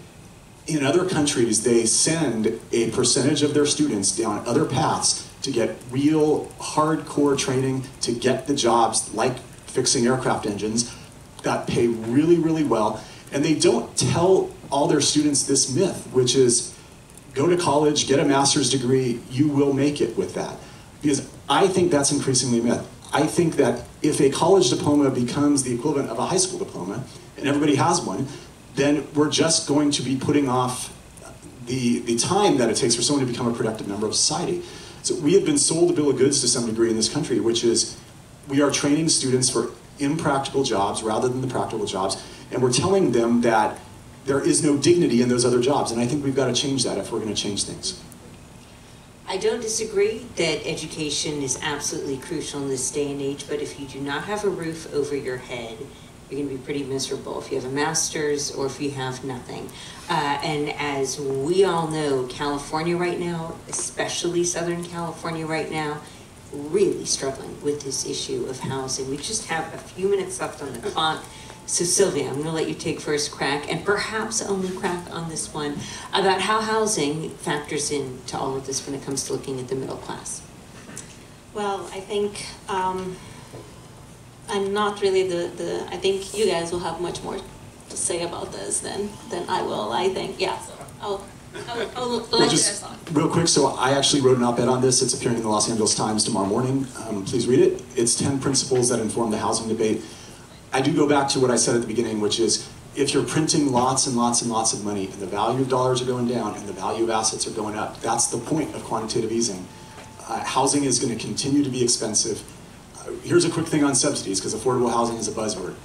Speaker 7: in other countries, they send a percentage of their students down other paths to get real hardcore training, to get the jobs like fixing aircraft engines that pay really, really well. And they don't tell all their students this myth, which is go to college, get a master's degree, you will make it with that. Because I think that's increasingly a myth. I think that if a college diploma becomes the equivalent of a high school diploma, and everybody has one, then we're just going to be putting off the time that it takes for someone to become a productive member of society. So we have been sold a bill of goods to some degree in this country, which is we are training students for impractical jobs rather than the practical jobs, and we're telling them that there is no dignity in those other jobs, and I think we've got to change that if we're going to change things.
Speaker 3: I don't disagree that education is absolutely crucial in this day and age, but if you do not have a roof over your head, you're going to be pretty miserable if you have a master's or if you have nothing. And as we all know, California right now, especially Southern California right now, really struggling with this issue of housing. We just have a few minutes left on the clock. So Silvia, I'm going to let you take first crack, and perhaps only crack on this one, about how housing factors into all of this when it comes to looking at the middle class.
Speaker 6: Well, I think I'm not really I think you guys will have much more to say about this than I will, I think. Yeah. I'll let you guys talk.
Speaker 7: Real quick, so I actually wrote an op-ed on this. It's appearing in the Los Angeles Times tomorrow morning. Please read it. It's 10 principles that inform the housing debate. I do go back to what I said at the beginning, which is if you're printing lots and lots and lots of money and the value of dollars are going down and the value of assets are going up, that's the point of quantitative easing. Housing is going to continue to be expensive. Here's a quick thing on subsidies, because affordable housing is a buzzword.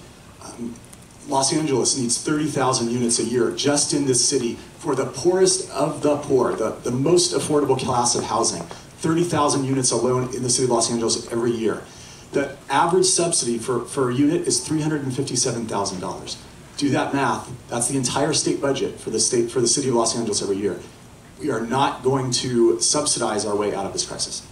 Speaker 7: Los Angeles needs 30,000 units a year just in this city for the poorest of the poor, the most affordable class of housing. 30,000 units alone in the city of Los Angeles every year. The average subsidy for a unit is $357,000. Do that math. That's the entire state budget for the city of Los Angeles every year. We are not going to subsidize our way out of this crisis.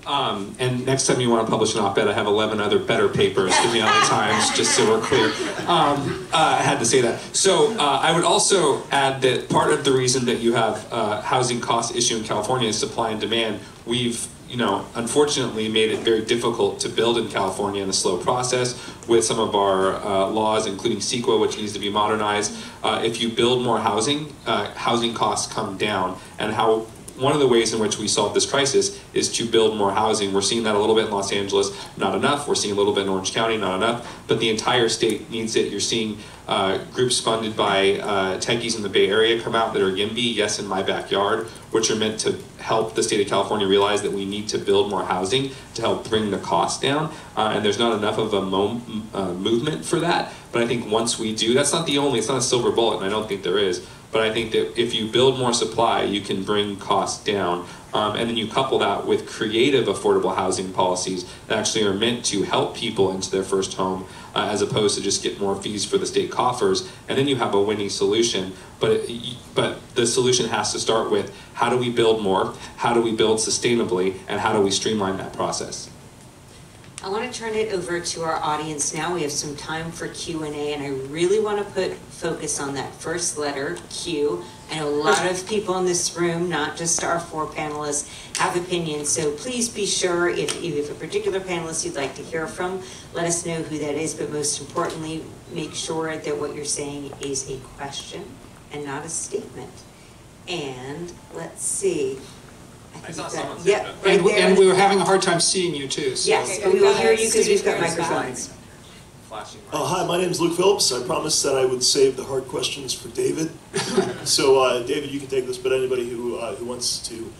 Speaker 4: And next time you want to publish an op-ed, I have 11 other better papers to be on the Times, just so we're clear. I had to say that. So I would also add that part of the reason that you have housing cost issue in California is supply and demand. We've, unfortunately made it very difficult to build in California in a slow process with some of our laws, including CEQA, which needs to be modernized. If you build more housing, housing costs come down. And one of the ways in which we solve this crisis is to build more housing. We're seeing that a little bit in Los Angeles, not enough. We're seeing a little bit in Orange County, not enough. But the entire state needs it. You're seeing groups funded by techies in the Bay Area come out that are YIMBY, Yes in My Backyard, which are meant to help the state of California realize that we need to build more housing to help bring the cost down. And there's not enough of a movement for that. But I think once we do, it's not a silver bullet, and I don't think there is. But I think that if you build more supply, you can bring costs down. And then you couple that with creative affordable housing policies that actually are meant to help people into their first home, as opposed to just get more fees for the state coffers. And then you have a winning solution. But the solution has to start with, how do we build more? How do we build sustainably? And how do we streamline that process?
Speaker 3: I want to turn it over to our audience now. We have some time for Q&A, and I really want to put focus on that first letter, Q. I know a lot of people in this room, not just our 4 panelists, have opinions, so please be sure if you have a particular panelist you'd like to hear from, let us know who that is, but most importantly, make sure that what you're saying is a question and not a statement. And let's see.
Speaker 4: I saw someone say
Speaker 3: yeah,
Speaker 4: that.
Speaker 3: right
Speaker 5: And we were having a hard time seeing you too. So.
Speaker 3: Yes, and we will hear you because we've got microphones.
Speaker 8: Hi, my name is Luke Phillips. I promised that I would save the hard questions for David. So David, you can take this, but anybody who wants to.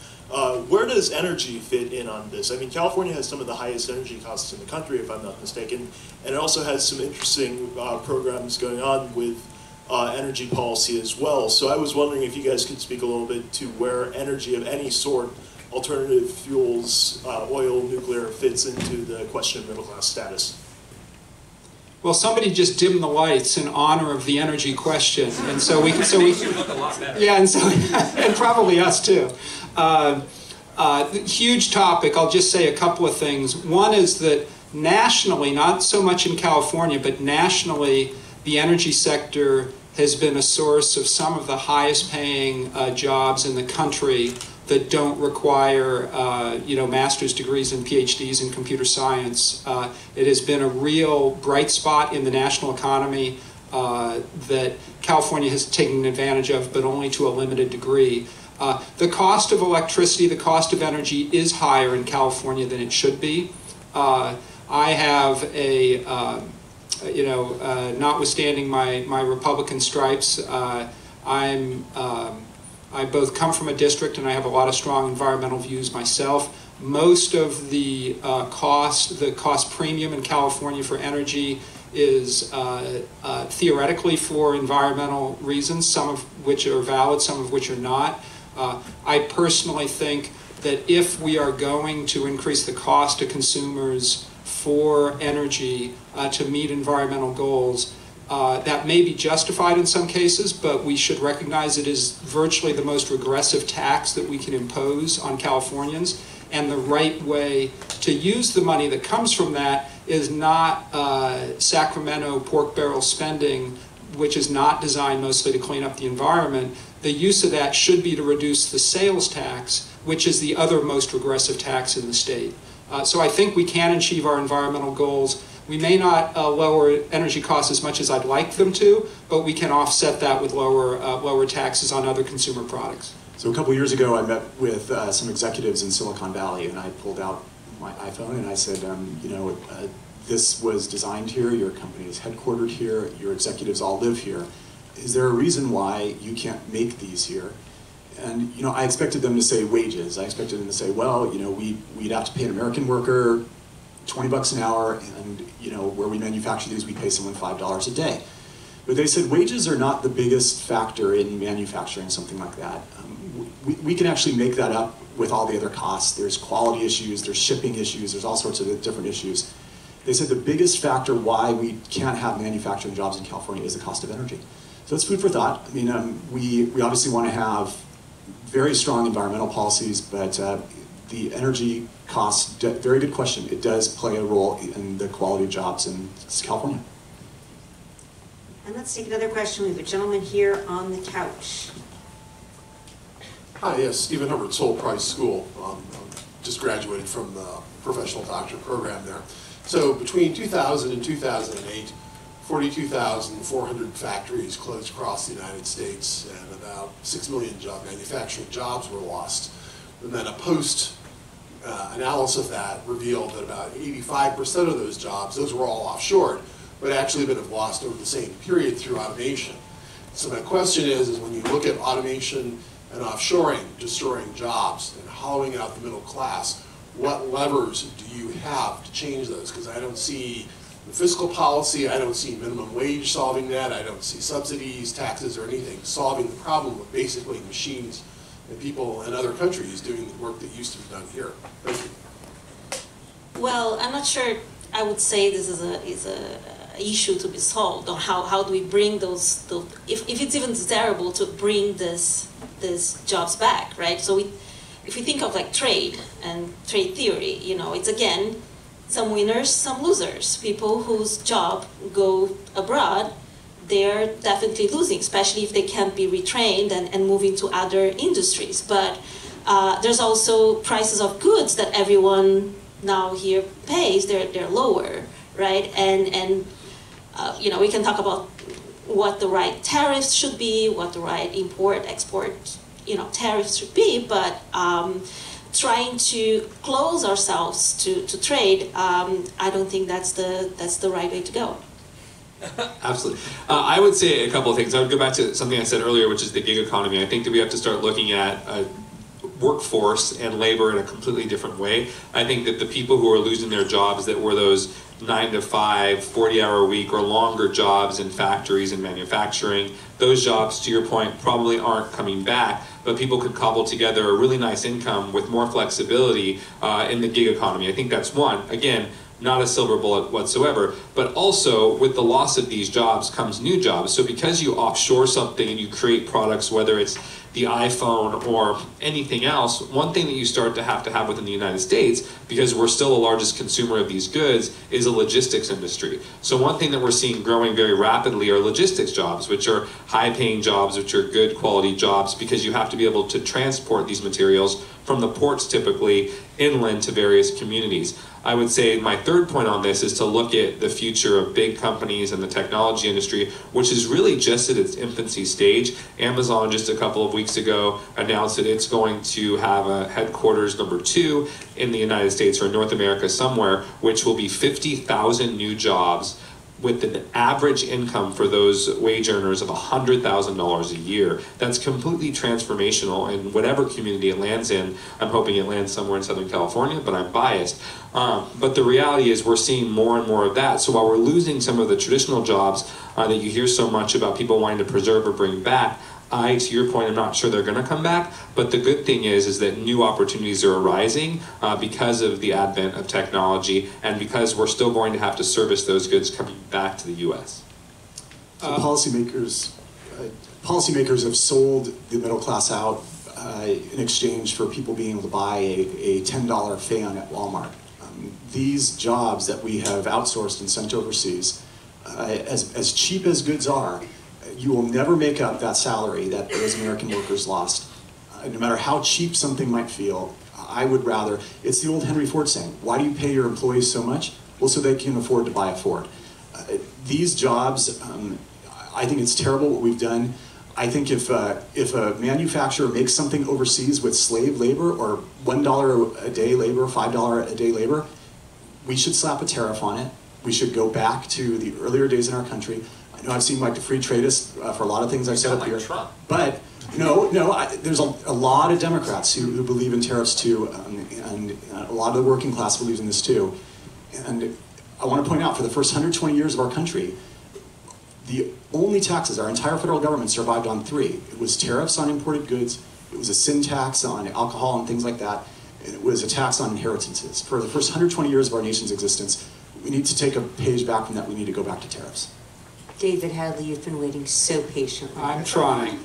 Speaker 8: Where does energy fit in on this? I mean, California has some of the highest energy costs in the country, if I'm not mistaken, and it also has some interesting programs going on with energy policy as well. So I was wondering if you guys could speak a little bit to where energy of any sort, alternative fuels, oil, nuclear, fits into the question of middle class status.
Speaker 5: Well, somebody just dimmed the lights in honor of the energy question, and so we
Speaker 4: look a lot better.
Speaker 5: Yeah, and probably us too. Huge topic. I'll just say a couple of things. One is that nationally, not so much in California, but nationally, the energy sector has been a source of some of the highest paying jobs in the country that don't require master's degrees and PhDs in computer science. It has been a real bright spot in the national economy that California has taken advantage of, but only to a limited degree. The cost of electricity, the cost of energy is higher in California than it should be. I have a notwithstanding my Republican stripes, I both come from a district and I have a lot of strong environmental views myself. Most of the cost premium in California for energy is theoretically for environmental reasons, some of which are valid, some of which are not. I personally think that if we are going to increase the cost to consumers for energy to meet environmental goals, that may be justified in some cases, but we should recognize it is virtually the most regressive tax that we can impose on Californians. And the right way to use the money that comes from that is not Sacramento pork barrel spending, which is not designed mostly to clean up the environment. The use of that should be to reduce the sales tax, which is the other most regressive tax in the state. So I think we can achieve our environmental goals, We may not lower energy costs as much as I'd like them to, but we can offset that with lower taxes on other consumer products.
Speaker 7: So a couple years ago, I met with some executives in Silicon Valley, and I pulled out my iPhone and I said, this was designed here, your company is headquartered here, your executives all live here. Is there a reason why you can't make these here? And I expected them to say wages. I expected them to say, well, we'd have to pay an American worker $20 an hour, and where we manufacture these, we pay someone $5 a day. But they said wages are not the biggest factor in manufacturing something like that. We can actually make that up with all the other costs. There's quality issues, there's shipping issues, there's all sorts of different issues. They said the biggest factor why we can't have manufacturing jobs in California is the cost of energy. So it's food for thought. I mean, we obviously want to have very strong environmental policies, but the energy costs, very good question. It does play a role in the quality of jobs in California.
Speaker 3: And let's take another question. We have a gentleman here on the couch.
Speaker 9: Hi, yes, Stephen Hubbard, Soul Price School. Just graduated from the professional doctorate program there. So between 2000 and 2008, 42,400 factories closed across the United States, and about 6 million manufacturing jobs were lost. And then a post-analysis of that revealed that about 85% of those jobs, those were all offshored, but actually have lost over the same period through automation. So my question is when you look at automation and offshoring, destroying jobs and hollowing out the middle class, what levers do you have to change those? Because I don't see the fiscal policy, I don't see minimum wage solving that, I don't see subsidies, taxes, or anything solving the problem with basically machines and people in other countries doing the work that used to be done here. Thank you.
Speaker 6: Well, I'm not sure I would say this is a issue to be solved, on how do we bring those if it's even desirable to bring these jobs back, right? So if we think of like trade and trade theory, it's again some winners, some losers. People whose job go abroad, they're definitely losing, especially if they can't be retrained and move into other industries. But there's also prices of goods that everyone now here pays. They're lower, right? And we can talk about what the right tariffs should be, what the right import-export tariffs should be, but trying to close ourselves to trade, I don't think that's the right way to go.
Speaker 4: Absolutely. I would say a couple of things. I would go back to something I said earlier, which is the gig economy. I think that we have to start looking at workforce and labor in a completely different way. I think that the people who are losing their jobs that were those 9-to-5, 40-hour week or longer jobs in factories and manufacturing, those jobs, to your point, probably aren't coming back, but people could cobble together a really nice income with more flexibility in the gig economy. I think that's one. Again, not a silver bullet whatsoever, but also with the loss of these jobs comes new jobs. So because you offshore something and you create products, whether it's the iPhone or anything else, one thing that you start to have within the United States, because we're still the largest consumer of these goods, is a logistics industry. So one thing that we're seeing growing very rapidly are logistics jobs, which are high-paying jobs, which are good quality jobs, because you have to be able to transport these materials from the ports typically inland to various communities. I would say my third point on this is to look at the future of big companies and the technology industry, which is really just at its infancy stage. Amazon just a couple of weeks ago announced that it's going to have a headquarters #2 in the United States or North America somewhere, which will be 50,000 new jobs with an average income for those wage earners of $100,000 a year. That's completely transformational in whatever community it lands in. I'm hoping it lands somewhere in Southern California, but I'm biased. But the reality is we're seeing more and more of that. So while we're losing some of the traditional jobs that you hear so much about people wanting to preserve or bring back, to your point, I'm not sure they're going to come back, but the good thing is that new opportunities are arising because of the advent of technology and because we're still going to have to service those goods coming back to the U.S.
Speaker 7: So policymakers have sold the middle class out in exchange for people being able to buy a $10 fan at Walmart. These jobs that we have outsourced and sent overseas, as cheap as goods are, you will never make up that salary that those American workers lost. No matter how cheap something might feel, I would rather, it's the old Henry Ford saying, why do you pay your employees so much? Well, so they can afford to buy a Ford. These jobs, I think it's terrible what we've done. I think if a manufacturer makes something overseas with slave labor or $1 a day labor, $5 a day labor, we should slap a tariff on it. We should go back to the earlier days in our country. I know I've seen like the free tradists for a lot of things I've said up here.
Speaker 4: Trump.
Speaker 7: But there's a lot of Democrats who believe in tariffs too, and a lot of the working class believes in this too. And I want to point out, for the first 120 years of our country, the only taxes our entire federal government survived on 3. It was tariffs on imported goods, it was a sin tax on alcohol and things like that, and it was a tax on inheritances. For the first 120 years of our nation's existence, we need to take a page back from that. We need to go back to tariffs.
Speaker 3: David Hadley, you've been waiting so patiently.
Speaker 5: I'm trying.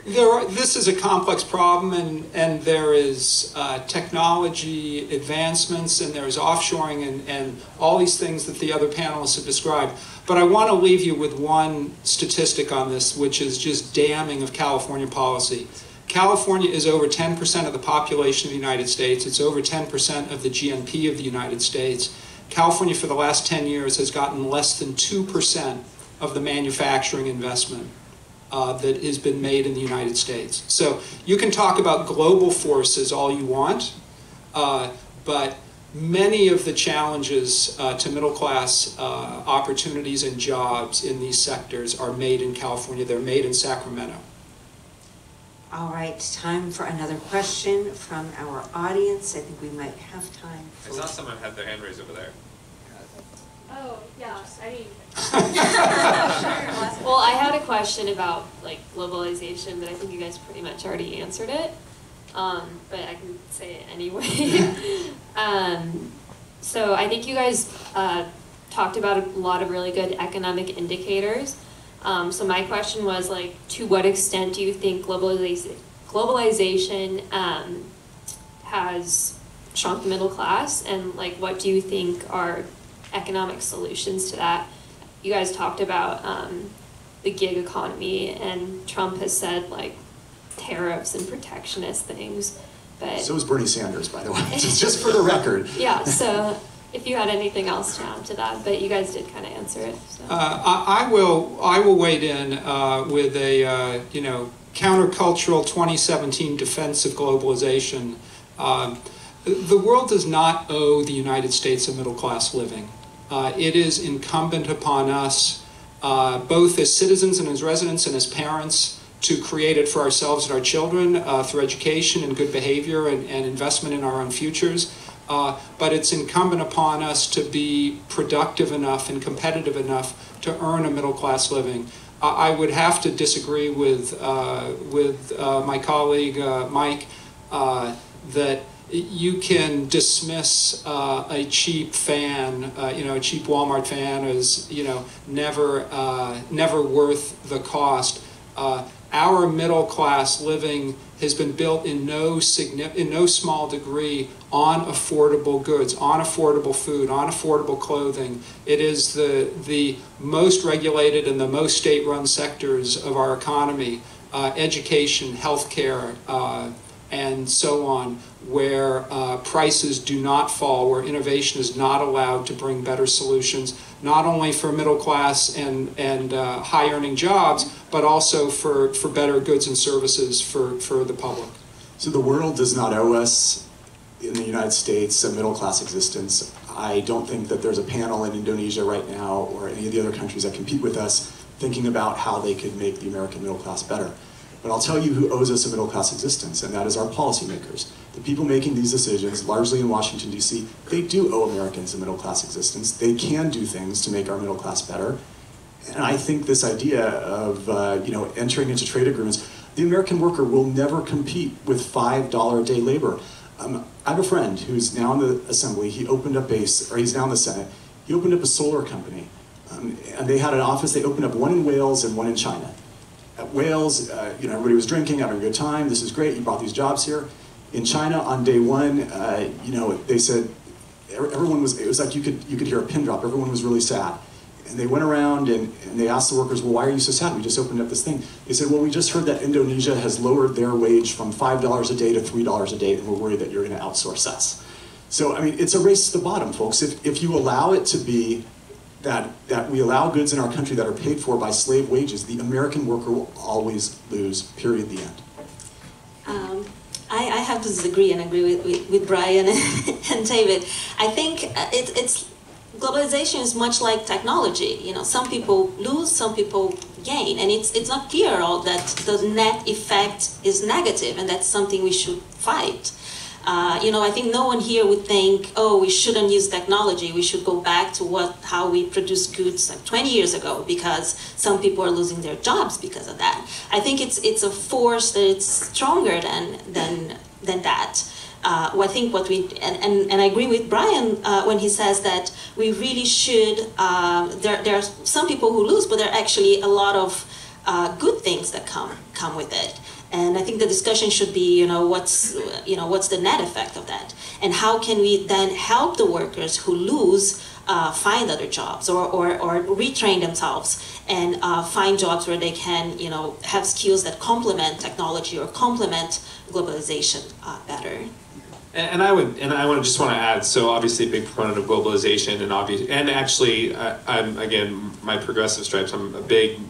Speaker 5: This is a complex problem, and there is technology advancements, and there's offshoring, and all these things that the other panelists have described. But I want to leave you with one statistic on this, which is just damning of California policy. California is over 10% of the population of the United States. It's over 10% of the GNP of the United States. California, for the last 10 years, has gotten less than 2% of the manufacturing investment that has been made in the United States. So you can talk about global forces all you want, but many of the challenges to middle class opportunities and jobs in these sectors are made in California. They're made in Sacramento.
Speaker 3: All right, time for another question from our audience. I think we might have time for...
Speaker 4: I saw someone had their hand raised over there.
Speaker 10: Oh, yeah, I mean... Well, I had a question about, like, globalization, but I think you guys pretty much already answered it. But I can say it anyway. So I think you guys talked about a lot of really good economic indicators. So my question was, like, to what extent do you think globalization has shrunk the middle class, and like what do you think are economic solutions to that? You guys talked about the gig economy, and Trump has said like tariffs and protectionist things, but
Speaker 7: so is Bernie Sanders, by the way, just for the record.
Speaker 10: Yeah, so if you had anything else to add to that, but you guys did kind of answer it. So.
Speaker 5: I will wade in with a countercultural 2017 defense of globalization. The world does not owe the United States a middle class living. It is incumbent upon us, both as citizens and as residents and as parents, to create it for ourselves and our children through education and good behavior and investment in our own futures. But it's incumbent upon us to be productive enough and competitive enough to earn a middle-class living. I would have to disagree with my colleague Mike that you can dismiss a cheap fan, a cheap Walmart fan as never worth the cost. Our middle-class living has been built in no small degree on affordable goods, on affordable food, on affordable clothing. It is the most regulated and the most state-run sectors of our economy, education, healthcare, and so on, where prices do not fall, where innovation is not allowed to bring better solutions, not only for middle class and high earning jobs, but also for better goods and services for the public.
Speaker 7: So the world does not owe us, in the United States, a middle class existence. I don't think that there's a panel in Indonesia right now or any of the other countries that compete with us thinking about how they could make the American middle class better. But I'll tell you who owes us a middle class existence, and that is our policymakers. The people making these decisions, largely in Washington, D.C., they do owe Americans a middle class existence. They can do things to make our middle class better. And I think this idea of entering into trade agreements, the American worker will never compete with $5 a day labor. I have a friend who's now in the Assembly. He opened up he's now in the Senate. He opened up a solar company, and they had an office. They opened up one in Wales and one in China. At Wales, everybody was drinking, having a good time. This is great. You brought these jobs here. In China, on day one, they said it was like you could hear a pin drop. Everyone was really sad. And they went around and they asked the workers, well, why are you so sad? We just opened up this thing. They said, well, we just heard that Indonesia has lowered their wage from $5 a day to $3 a day, and we're worried that you're going to outsource us. So, I mean, it's a race to the bottom, folks. If you allow it to be that we allow goods in our country that are paid for by slave wages, the American worker will always lose, period, the end.
Speaker 6: I have to disagree and agree with Brian and David. I think it's globalization is much like technology. You know, some people lose, some people gain, and it's not clear at all that the net effect is negative, and that's something we should fight. You know, I think no one here would think, oh, we shouldn't use technology. We should go back to how we produced goods like 20 years ago, because some people are losing their jobs because of that. I think it's a force that it's stronger than that. I think and I agree with Brian when he says that we really should. There are some people who lose, but there are actually a lot of good things that come with it. And I think the discussion should be, what's the net effect of that, and how can we then help the workers who lose find other jobs or retrain themselves and find jobs where they can, have skills that complement technology or complement globalization better.
Speaker 4: And I just want to add. So obviously, a big proponent of globalization, and actually, I'm again my progressive stripes. I'm a big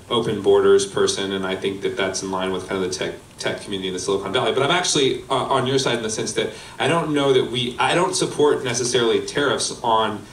Speaker 4: open borders person, and I think that that's in line with kind of the tech community in the Silicon Valley. But I'm actually on your side in the sense that I don't know that I don't support necessarily tariffs on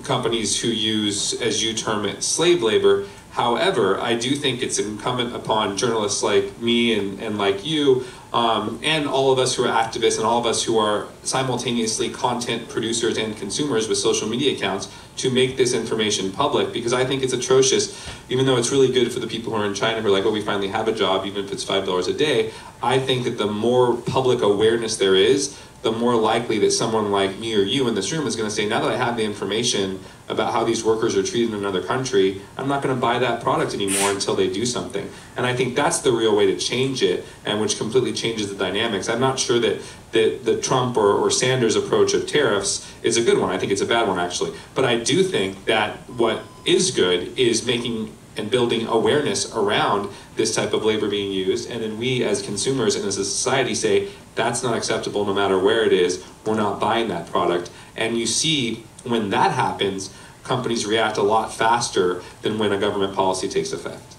Speaker 4: companies who use, as you term it, slave labor. However, I do think it's incumbent upon journalists like me and like you, and all of us who are activists and all of us who are simultaneously content producers and consumers with social media accounts to make this information public, because I think it's atrocious. Even though it's really good for the people who are in China who are like, oh, we finally have a job, even if it's $5 a day, I think that the more public awareness there is, the more likely that someone like me or you in this room is going to say, now that I have the information about how these workers are treated in another country, I'm not going to buy that product anymore until they do something. And I think that's the real way to change it, and which completely changes the dynamics. I'm not sure that the Trump or Sanders approach of tariffs is a good one. I think it's a bad one, actually. But I do think that what is good is making and building awareness around this type of labor being used, and then we as consumers and as a society say, that's not acceptable no matter where it is, we're not buying that product. And you see, when that happens, companies react a lot faster than when a government policy takes effect.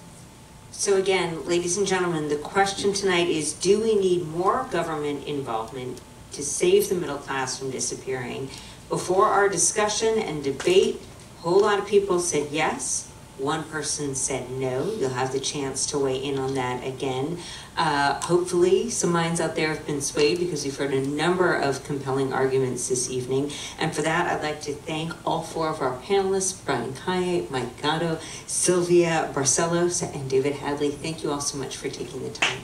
Speaker 3: So again, ladies and gentlemen, the question tonight is, do we need more government involvement to save the middle class from disappearing? Before our discussion and debate, a whole lot of people said yes. One person said no. You'll have the chance to weigh in on that again. Hopefully some minds out there have been swayed, because we've heard a number of compelling arguments this evening. And for that, I'd like to thank all four of our panelists, Brian Calle, Mike Gatto, Silvia Barcellos, and David Hadley. Thank you all so much for taking the time.